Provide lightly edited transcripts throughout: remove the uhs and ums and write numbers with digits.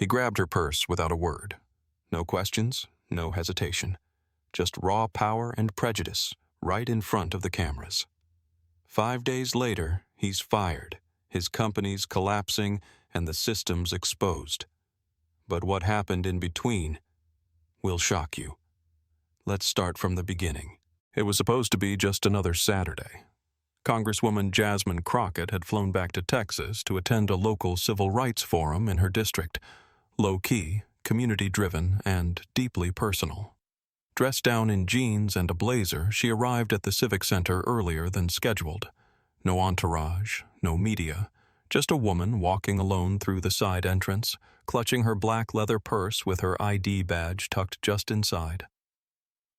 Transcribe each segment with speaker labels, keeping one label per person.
Speaker 1: He grabbed her purse without a word. No questions, no hesitation. Just raw power and prejudice right in front of the cameras. 5 days later, he's fired, his company's collapsing, and the systems exposed. But what happened in between will shock you. Let's start from the beginning. It was supposed to be just another Saturday. Congresswoman Jasmine Crockett had flown back to Texas to attend a local civil rights forum in her district. Low-key, community-driven, and deeply personal. Dressed down in jeans and a blazer, she arrived at the Civic Center earlier than scheduled. No entourage, no media, just a woman walking alone through the side entrance, clutching her black leather purse with her ID badge tucked just inside.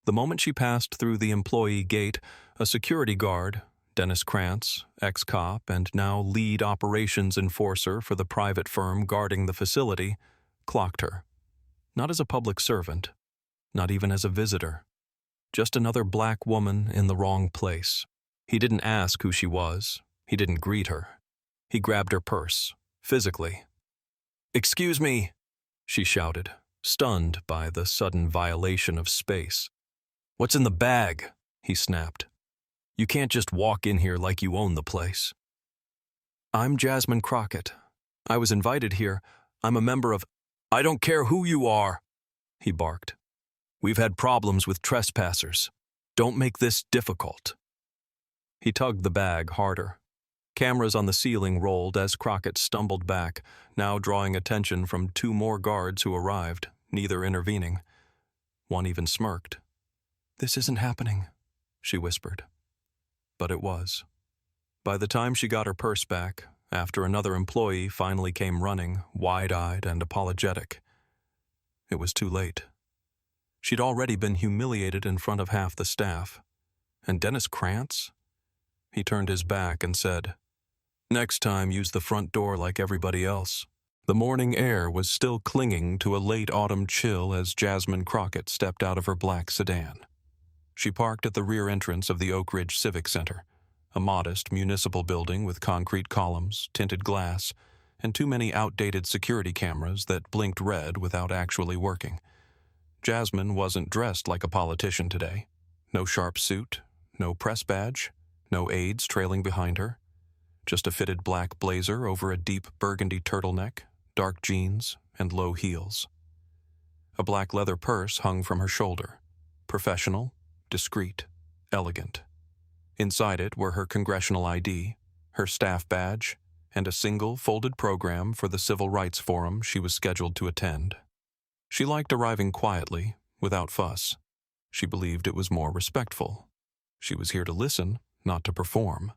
Speaker 1: The moment she passed through the employee gate, a security guard, Dennis Krantz, ex-cop and now lead operations enforcer for the private firm guarding the facility, clocked her. Not as a public servant, not even as a visitor. Just another black woman in the wrong place. He didn't ask who she was. He didn't greet her. He grabbed her purse, physically. "Excuse me," she shouted, stunned by the sudden violation of space. "What's in the bag?" he snapped. "You can't just walk in here like you own the place." "I'm Jasmine Crockett. I was invited here. I'm a member of—" "I don't care who you are," he barked. "We've had problems with trespassers. Don't make this difficult." He tugged the bag harder. Cameras on the ceiling rolled as Crockett stumbled back, now drawing attention from 2 more guards who arrived, neither intervening. One even smirked. "This isn't happening," she whispered. But it was. By the time she got her purse back, after another employee finally came running, wide-eyed and apologetic, it was too late. She'd already been humiliated in front of half the staff. And Dennis Krantz? He turned his back and said, "Next time, use the front door like everybody else." The morning air was still clinging to a late autumn chill as Jasmine Crockett stepped out of her black sedan. She parked at the rear entrance of the Oak Ridge Civic Center, a modest municipal building with concrete columns, tinted glass, and too many outdated security cameras that blinked red without actually working. Jasmine wasn't dressed like a politician today. No sharp suit, no press badge, no aides trailing behind her. Just a fitted black blazer over a deep burgundy turtleneck, dark jeans, and low heels. A black leather purse hung from her shoulder. Professional, discreet, elegant. Inside it were her congressional ID, her staff badge, and a single folded program for the civil rights forum she was scheduled to attend. She liked arriving quietly, without fuss. She believed it was more respectful. She was here to listen, not to perform.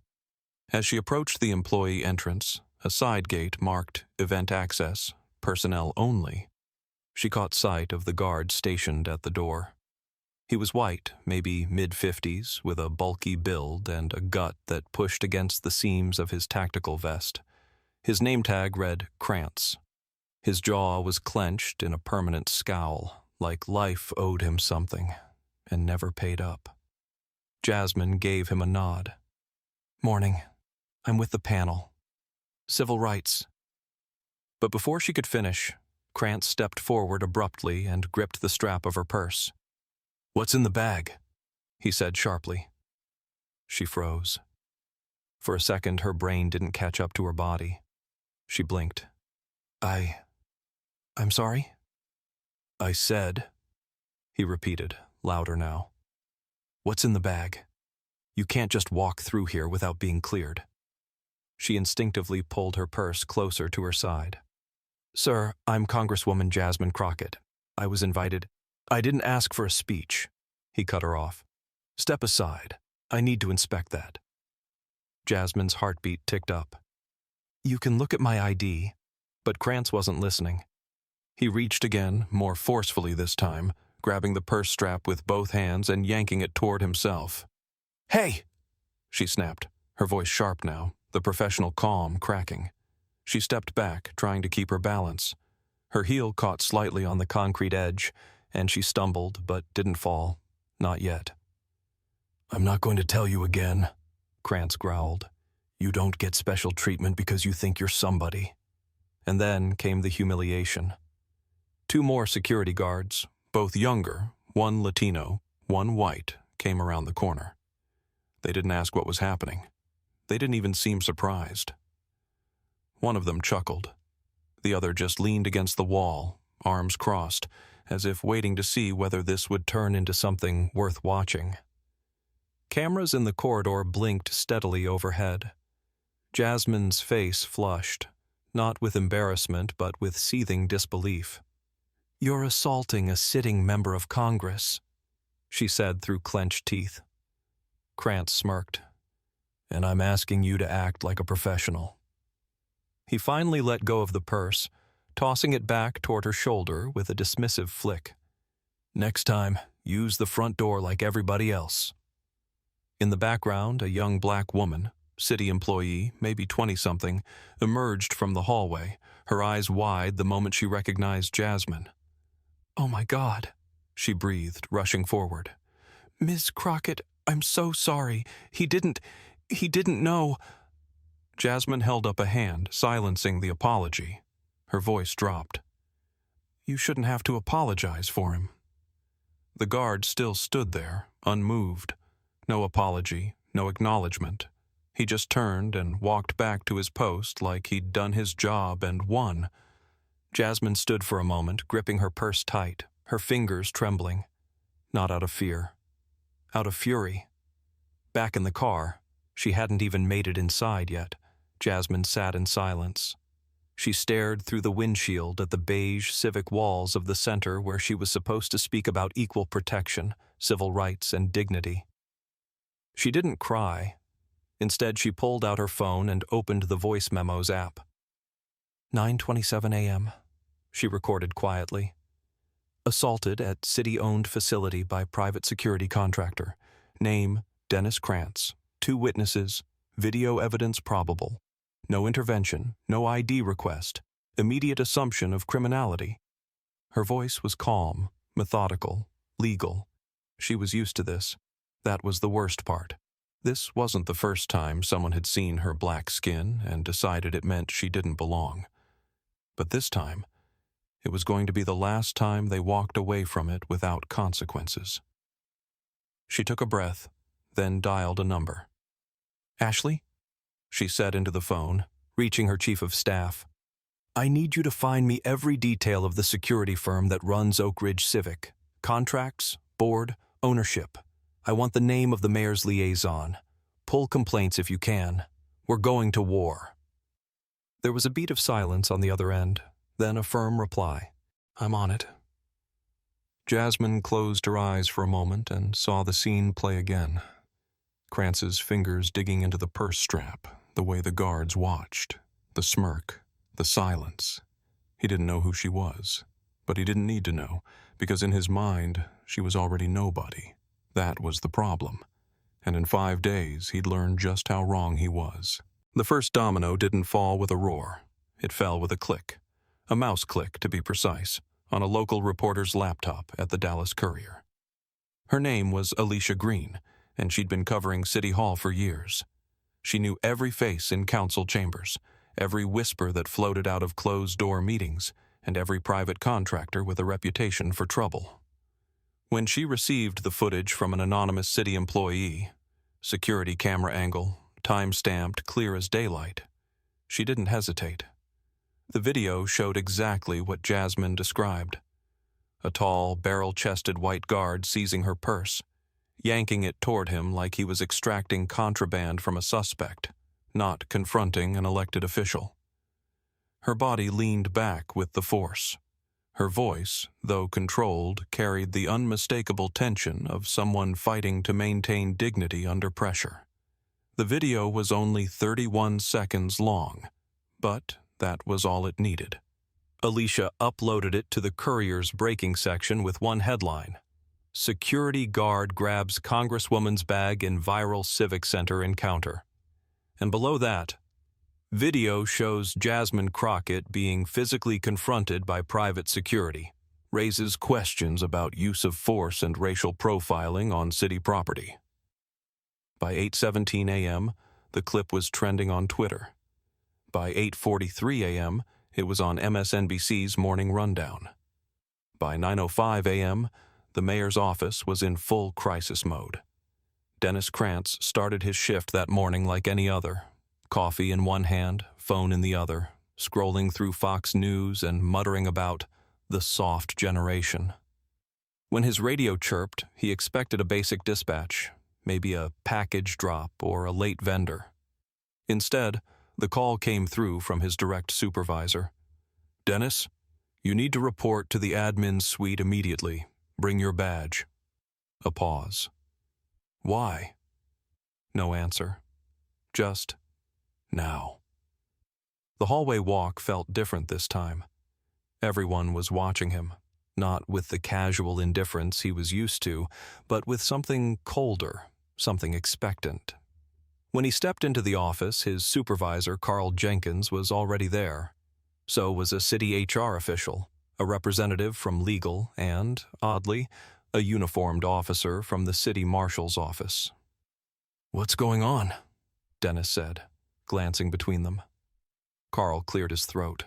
Speaker 1: As she approached the employee entrance, a side gate marked Event Access, Personnel Only, she caught sight of the guard stationed at the door. He was white, maybe mid-50s, with a bulky build and a gut that pushed against the seams of his tactical vest. His name tag read Krantz. His jaw was clenched in a permanent scowl, like life owed him something, and never paid up. Jasmine gave him a nod. "Morning. I'm with the panel. Civil rights." But before she could finish, Krantz stepped forward abruptly and gripped the strap of her purse. "What's in the bag?" he said sharply. She froze. For a second, her brain didn't catch up to her body. She blinked. I'm sorry?" "I said," he repeated, louder now. "What's in the bag? You can't just walk through here without being cleared." She instinctively pulled her purse closer to her side. "Sir, I'm Congresswoman Jasmine Crockett. I was invited—" "I didn't ask for a speech," he cut her off. "Step aside. I need to inspect that." Jasmine's heartbeat ticked up. "You can look at my ID," but Krantz wasn't listening. He reached again, more forcefully this time, grabbing the purse strap with both hands and yanking it toward himself. "Hey!" she snapped, her voice sharp now, the professional calm cracking. She stepped back, trying to keep her balance. Her heel caught slightly on the concrete edge, and she stumbled but didn't fall. Not yet. "I'm not going to tell you again," Krantz growled. "You don't get special treatment because you think you're somebody." And then came the humiliation. Two more security guards, both younger, one Latino, one white, came around the corner. They didn't ask what was happening. They didn't even seem surprised. One of them chuckled. The other just leaned against the wall, arms crossed, as if waiting to see whether this would turn into something worth watching. Cameras in the corridor blinked steadily overhead. Jasmine's face flushed, not with embarrassment but with seething disbelief. "You're assaulting a sitting member of Congress," she said through clenched teeth. Krantz smirked. "And I'm asking you to act like a professional." He finally let go of the purse, tossing it back toward her shoulder with a dismissive flick. "Next time, use the front door like everybody else." In the background, a young black woman, city employee, maybe 20-something, emerged from the hallway, her eyes wide the moment she recognized Jasmine. "Oh my God," she breathed, rushing forward. "Ms. Crockett, I'm so sorry. He didn't know." Jasmine held up a hand, silencing the apology. Her voice dropped. "You shouldn't have to apologize for him." The guard still stood there, unmoved. No apology, no acknowledgement. He just turned and walked back to his post like he'd done his job and won. Jasmine stood for a moment, gripping her purse tight, her fingers trembling. Not out of fear. Out of fury. Back in the car, she hadn't even made it inside yet. Jasmine sat in silence. She stared through the windshield at the beige civic walls of the center where she was supposed to speak about equal protection, civil rights, and dignity. She didn't cry. Instead, she pulled out her phone and opened the voice memos app. 9:27 a.m., she recorded quietly. Assaulted at city-owned facility by private security contractor. Name, Dennis Krantz. 2 witnesses. Video evidence probable. No intervention, no ID request. Immediate assumption of criminality. Her voice was calm, methodical, legal. She was used to this. That was the worst part. This wasn't the first time someone had seen her black skin and decided it meant she didn't belong. But this time, it was going to be the last time they walked away from it without consequences. She took a breath, then dialed a number. "Ashley?" she said into the phone, reaching her chief of staff. "I need you to find me every detail of the security firm that runs Oak Ridge Civic. Contracts, board, ownership. I want the name of the mayor's liaison. Pull complaints if you can. We're going to war." There was a beat of silence on the other end, then a firm reply. "I'm on it." Jasmine closed her eyes for a moment and saw the scene play again. Krantz's fingers digging into the purse strap, the way the guards watched, the smirk, the silence. He didn't know who she was, but he didn't need to know, because in his mind, she was already nobody. That was the problem. And in 5 days, he'd learned just how wrong he was. The first domino didn't fall with a roar. It fell with a click. A mouse click, to be precise, on a local reporter's laptop at the Dallas Courier. Her name was Alicia Green, and she'd been covering City Hall for years. She knew every face in council chambers, every whisper that floated out of closed-door meetings, and every private contractor with a reputation for trouble. When she received the footage from an anonymous city employee, security camera angle, time-stamped clear as daylight, she didn't hesitate. The video showed exactly what Jasmine described. A tall, barrel-chested white guard seizing her purse, yanking it toward him like he was extracting contraband from a suspect, not confronting an elected official. Her body leaned back with the force. Her voice, though controlled, carried the unmistakable tension of someone fighting to maintain dignity under pressure. The video was only 31 seconds long, but that was all it needed. Alicia uploaded it to the Courier's breaking section with one headline: "Security Guard Grabs Congresswoman's Bag in Viral Civic Center Encounter." And below that, video shows Jasmine Crockett being physically confronted by private security, raises questions about use of force and racial profiling on city property. By 8:17 a.m., the clip was trending on Twitter. By 8:43 a.m., it was on MSNBC's Morning Rundown. By 9:05 a.m., the mayor's office was in full crisis mode. Dennis Krantz started his shift that morning like any other, coffee in one hand, phone in the other, scrolling through Fox News and muttering about the soft generation. When his radio chirped, he expected a basic dispatch, maybe a package drop or a late vendor. Instead, the call came through from his direct supervisor. "Dennis, you need to report to the admin suite immediately. Bring your badge." A pause. "Why?" No answer. Just, "Now." The hallway walk felt different this time. Everyone was watching him, not with the casual indifference he was used to, but with something colder, something expectant. When he stepped into the office, his supervisor, Carl Jenkins, was already there. So was a city HR official, a representative from legal, and, oddly, a uniformed officer from the city marshal's office. "What's going on?" Dennis said, glancing between them. Carl cleared his throat.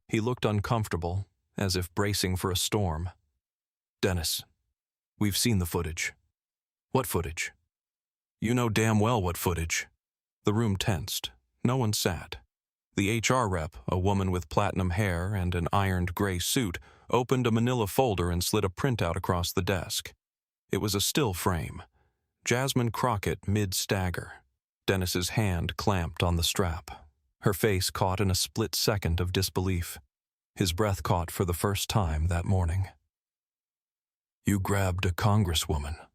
Speaker 1: He looked uncomfortable, as if bracing for a storm. "Dennis, we've seen the footage." "What footage?" "You know damn well what footage." The room tensed. No one sat. The HR rep, a woman with platinum hair and an ironed gray suit, opened a manila folder and slid a printout across the desk. It was a still frame. Jasmine Crockett mid-stagger. Dennis's hand clamped on the strap. Her face caught in a split second of disbelief. His breath caught for the first time that morning. "You grabbed a congresswoman,"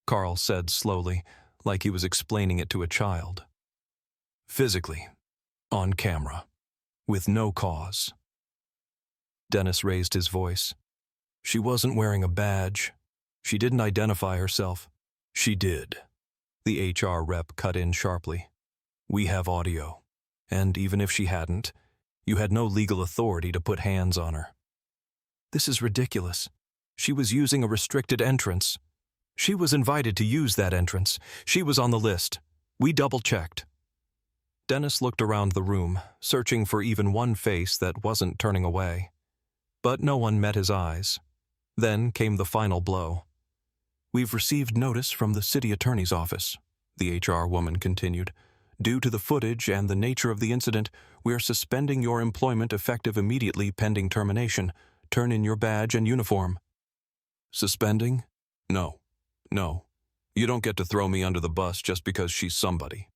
Speaker 1: Carl said slowly, like he was explaining it to a child. "Physically, on camera, with no cause." Dennis raised his voice. "She wasn't wearing a badge. She didn't identify herself." "She did," the HR rep cut in sharply. "We have audio. And even if she hadn't, you had no legal authority to put hands on her." "This is ridiculous. She was using a restricted entrance. She was invited to use that entrance. She was on the list. We double-checked." Dennis looked around the room, searching for even one face that wasn't turning away. But no one met his eyes. Then came the final blow. "We've received notice from the city attorney's office," the HR woman continued. "Due to the footage and the nature of the incident, we are suspending your employment effective immediately pending termination. Turn in your badge and uniform." "Suspending? No. You don't get to throw me under the bus just because she's somebody."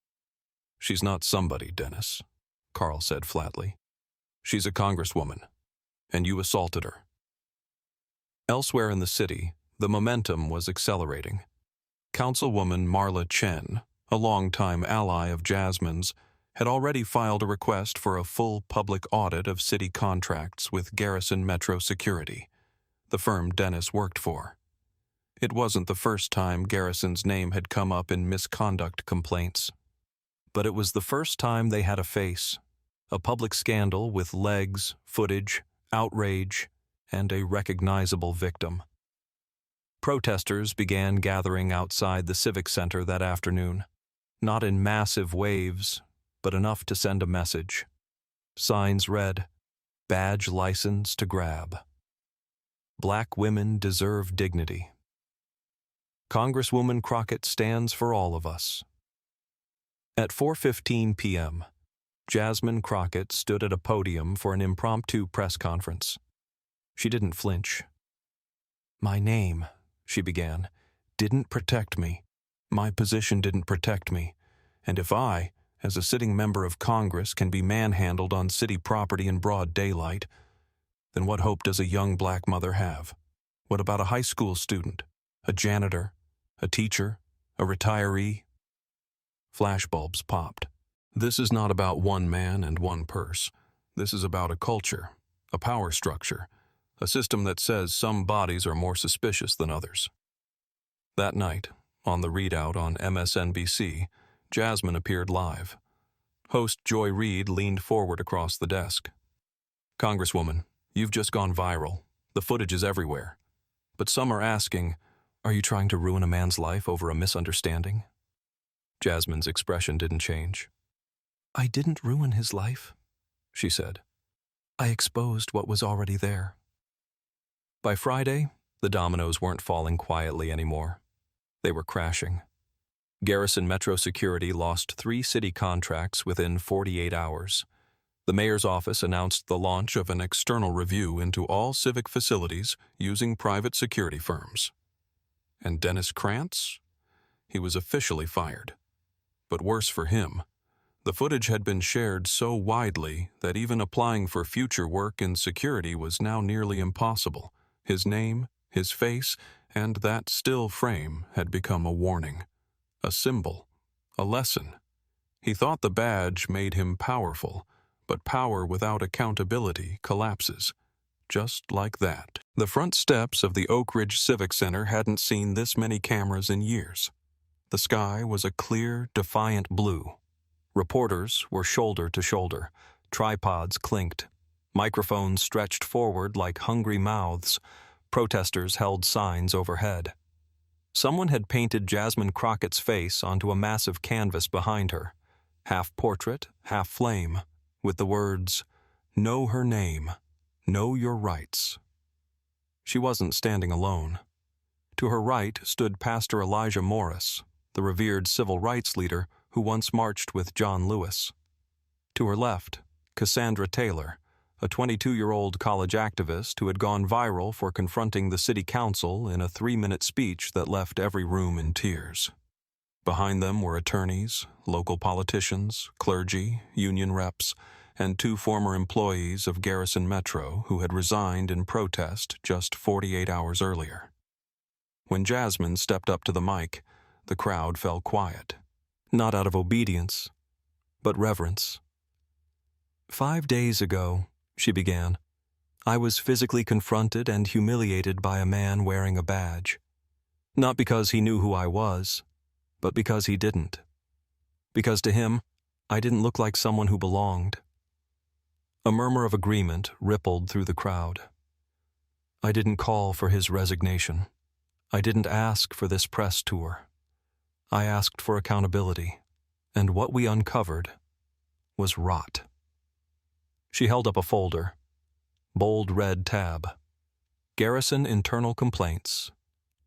Speaker 1: "She's not somebody, Dennis," Carl said flatly. "She's a congresswoman, and you assaulted her." Elsewhere in the city, the momentum was accelerating. Councilwoman Marla Chen, a longtime ally of Jasmine's, had already filed a request for a full public audit of city contracts with Garrison Metro Security, the firm Dennis worked for. It wasn't the first time Garrison's name had come up in misconduct complaints, but it was the first time they had a face, a public scandal with legs, footage, outrage, and a recognizable victim. Protesters began gathering outside the Civic Center that afternoon, not in massive waves, but enough to send a message. Signs read, "Badge license to grab." "Black women deserve dignity." Congresswoman Crockett stands for all of us. At 4:15 p.m., Jasmine Crockett stood at a podium for an impromptu press conference. She didn't flinch. "My name," she began, "didn't protect me. My position didn't protect me. And if I, as a sitting member of Congress, can be manhandled on city property in broad daylight, then what hope does a young black mother have? What about a high school student, a janitor, a teacher, a retiree?" Flashbulbs popped. This is not about one man and one purse. This is about a culture, a power structure, a system that says some bodies are more suspicious than others. That night, on the readout on MSNBC, Jasmine appeared live. Host Joy Reid leaned forward across the desk. "Congresswoman, you've just gone viral. The footage is everywhere. But some are asking, are you trying to ruin a man's life over a misunderstanding?" Jasmine's expression didn't change. "I didn't ruin his life," she said. "I exposed what was already there." By Friday, the dominoes weren't falling quietly anymore. They were crashing. Garrison Metro Security lost 3 city contracts within 48 hours. The mayor's office announced the launch of an external review into all civic facilities using private security firms. And Dennis Krantz? He was officially fired. But worse for him, the footage had been shared so widely that even applying for future work in security was now nearly impossible. His name, his face, and that still frame had become a warning, a symbol, a lesson. He thought the badge made him powerful, but power without accountability collapses. Just like that. The front steps of the Oak Ridge Civic Center hadn't seen this many cameras in years. The sky was a clear, defiant blue. Reporters were shoulder to shoulder. Tripods clinked. Microphones stretched forward like hungry mouths. Protesters held signs overhead. Someone had painted Jasmine Crockett's face onto a massive canvas behind her, half portrait, half flame, with the words, "Know her name. Know your rights." She wasn't standing alone. To her right stood Pastor Elijah Morris, the revered civil rights leader who once marched with John Lewis. To her left, Cassandra Taylor, a 22-year-old college activist who had gone viral for confronting the city council in a 3-minute speech that left every room in tears. Behind them were attorneys, local politicians, clergy, union reps, and 2 former employees of Garrison Metro who had resigned in protest just 48 hours earlier. When Jasmine stepped up to the mic, the crowd fell quiet, not out of obedience, but reverence. 5 days ago, she began, I was physically confronted and humiliated by a man wearing a badge. Not because he knew who I was, but because he didn't. Because to him, I didn't look like someone who belonged. A murmur of agreement rippled through the crowd. I didn't call for his resignation. I didn't ask for this press tour. I asked for accountability, and what we uncovered was rot. She held up a folder. Bold red tab. Garrison Internal Complaints,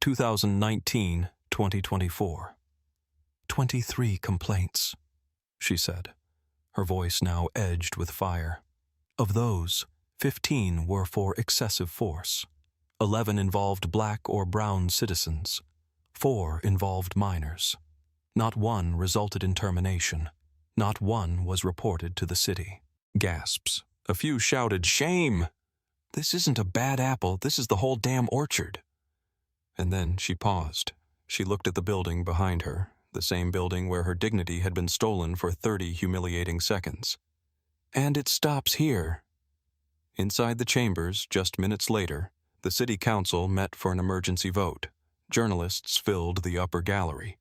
Speaker 1: 2019-2024. 23 complaints, she said, her voice now edged with fire. Of those, 15 were for excessive force. 11 involved black or brown citizens. 4 involved minors. Not one resulted in termination. Not one was reported to the city. Gasps. A few shouted, "Shame! This isn't a bad apple, this is the whole damn orchard." And then she paused. She looked at the building behind her, the same building where her dignity had been stolen for 30 humiliating seconds. And it stops here. Inside the chambers, just minutes later, the city council met for an emergency vote. Journalists filled the upper gallery.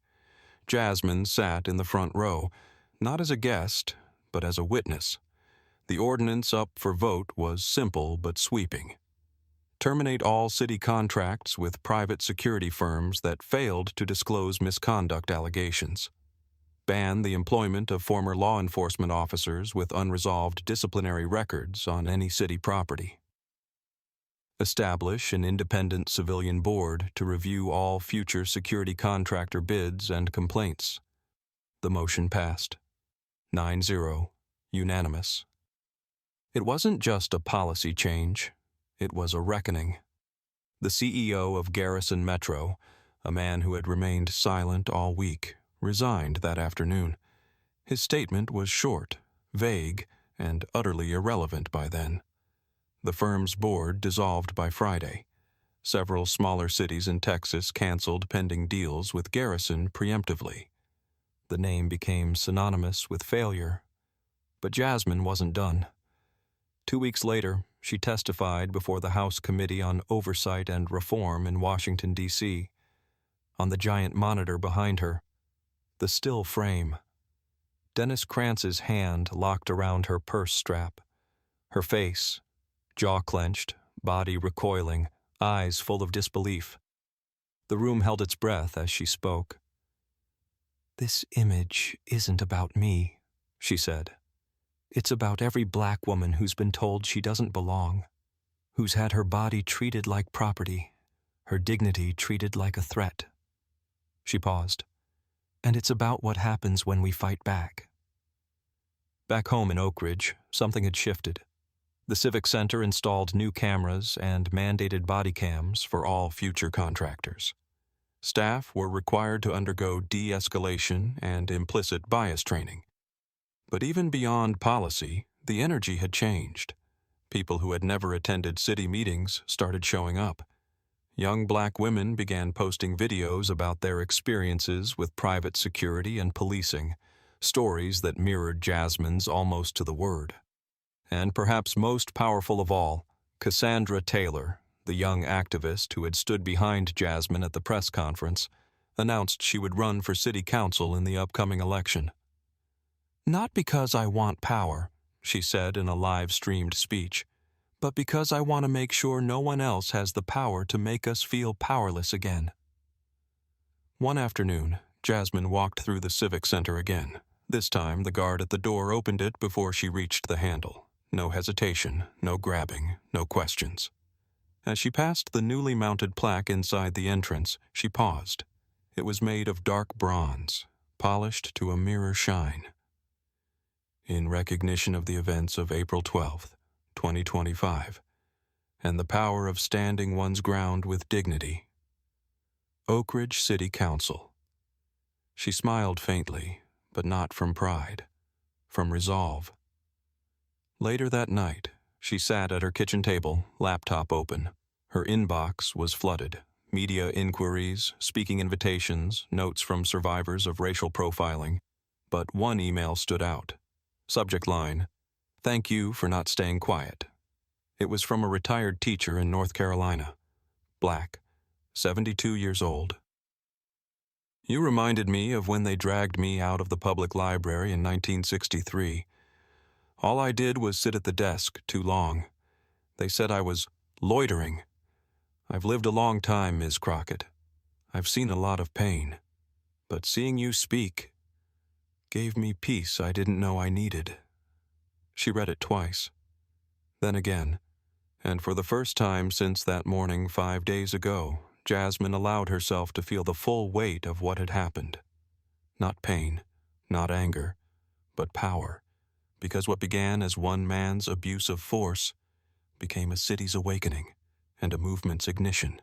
Speaker 1: Jasmine sat in the front row, not as a guest, but as a witness. The ordinance up for vote was simple but sweeping. Terminate all city contracts with private security firms that failed to disclose misconduct allegations. Ban the employment of former law enforcement officers with unresolved disciplinary records on any city property. Establish an independent civilian board to review all future security contractor bids and complaints. The motion passed. 9-0, unanimous. It wasn't just a policy change, it was a reckoning. The CEO of Garrison Metro, a man who had remained silent all week, resigned that afternoon. His statement was short, vague, and utterly irrelevant by then. The firm's board dissolved by Friday. Several smaller cities in Texas canceled pending deals with Garrison preemptively. The name became synonymous with failure. But Jasmine wasn't done. 2 weeks later, she testified before the House Committee on Oversight and Reform in Washington, D.C. On the giant monitor behind her, the still frame, Dennis Krantz's hand locked around her purse strap. Her face, jaw clenched, body recoiling, eyes full of disbelief. The room held its breath as she spoke. "This image isn't about me," she said. "It's about every black woman who's been told she doesn't belong, who's had her body treated like property, her dignity treated like a threat. She paused. And it's about what happens when we fight back. Back home in Oak Ridge, something had shifted. The Civic Center installed new cameras and mandated body cams for all future contractors. Staff were required to undergo de-escalation and implicit bias training. But even beyond policy, the energy had changed. People who had never attended city meetings started showing up. Young black women began posting videos about their experiences with private security and policing, stories that mirrored Jasmine's almost to the word. And perhaps most powerful of all, Cassandra Taylor, the young activist who had stood behind Jasmine at the press conference, announced she would run for city council in the upcoming election. "Not because I want power," she said in a live-streamed speech, "but because I want to make sure no one else has the power to make us feel powerless again." One afternoon, Jasmine walked through the Civic Center again. This time, the guard at the door opened it before she reached the handle. No hesitation, no grabbing, no questions. As she passed the newly mounted plaque inside the entrance, she paused. It was made of dark bronze, polished to a mirror shine. "In recognition of the events of April 12th, 2025, and the power of standing one's ground with dignity. Oak Ridge City Council." She smiled faintly, but not from pride, from resolve. Later that night, she sat at her kitchen table, laptop open. Her inbox was flooded. Media inquiries, speaking invitations, notes from survivors of racial profiling. But one email stood out. Subject line, "Thank you for not staying quiet." It was from a retired teacher in North Carolina. Black, 72 years old. "You reminded me of when they dragged me out of the public library in 1963. All I did was sit at the desk too long. They said I was loitering. I've lived a long time, Ms. Crockett. I've seen a lot of pain. But seeing you speak gave me peace I didn't know I needed." She read it twice. Then again, and for the first time since that morning 5 days ago, Jasmine allowed herself to feel the full weight of what had happened. Not pain, not anger, but power, because what began as one man's abuse of force became a city's awakening and a movement's ignition.